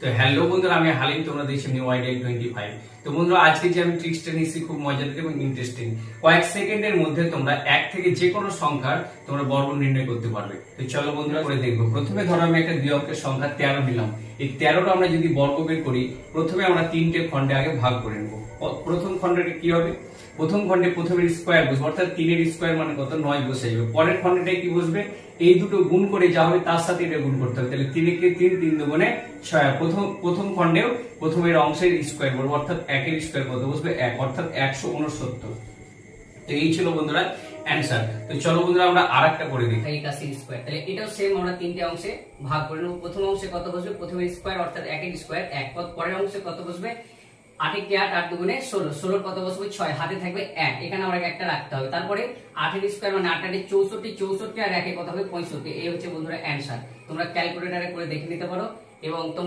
তো হ্যালো বন্ধুরা, আমি হালিম, তোমরা দেখছো নিউ আইডিয়া 25। তো বন্ধুরা, আজকে যে আমি ট্রিক্সটা নিচ্ছি খুব মজাদার এবং ইন্টারেস্টিং। কয়েক সেকেন্ডের মধ্যে তোমরা এক থেকে যে কোনো সংখ্যার তোমরা বর্গ নির্ণয় করতে পারবে। তো চলো বন্ধুরা করে দেখবো। প্রথমে ধরো আমি একটা দুই অঙ্কের সংখ্যা 13 নিলাম। এই 13টা আমরা যদি বর্গ বের করি, প্রথমে আমরা তিনটে খণ্ডে আগে ভাগ করে নেবো। প্রথম খণ্ডটা কি হবে? প্রথম খণ্ডে প্রথমের স্কয়ার বসবে, অর্থাৎ 3 এর স্কয়ার মানে কত? 9 বসে যাবে। পরের খণ্ডটায় কি বসবে? এই দুটো গুণ করে যা হবে তার সাথে এটা গুণ করতে হবে। তাহলে 3 কে 3, 3 দুগুণে 6। প্রথম খণ্ডেও প্রথমের অংশের স্কয়ার বলবো, অর্থাৎ 1 এর স্কয়ার কত বসবে? 1, অর্থাৎ 169। তো এই ছিল বন্ধুরা অ্যানসার। তো চলো বন্ধুরা আমরা আরেকটা করে দেখি। 81 স্কয়ার। তাহলে এটাও সেম, আমরা তিনটে অংশে ভাগ করে নেব। প্রথম অংশে কত বসবে? প্রথমের স্কয়ার অর্থাৎ 1 এর স্কয়ার 1। পরের অংশে কত বসবে? 8 কে 8, 8 দুগুণে 16। 16 কত বসবে? 6। হাতে থাকবে 1, এখানে আমরা একটা রাখতে হবে। তারপরে 8 এর স্কয়ার মানে 8 8 64, 64 আর 1 কত হবে? 65। এই হচ্ছে বন্ধুরা অ্যানসার। তোমরা ক্যালকুলেটরে করে দেখে নিতে পারো এবং তোমরা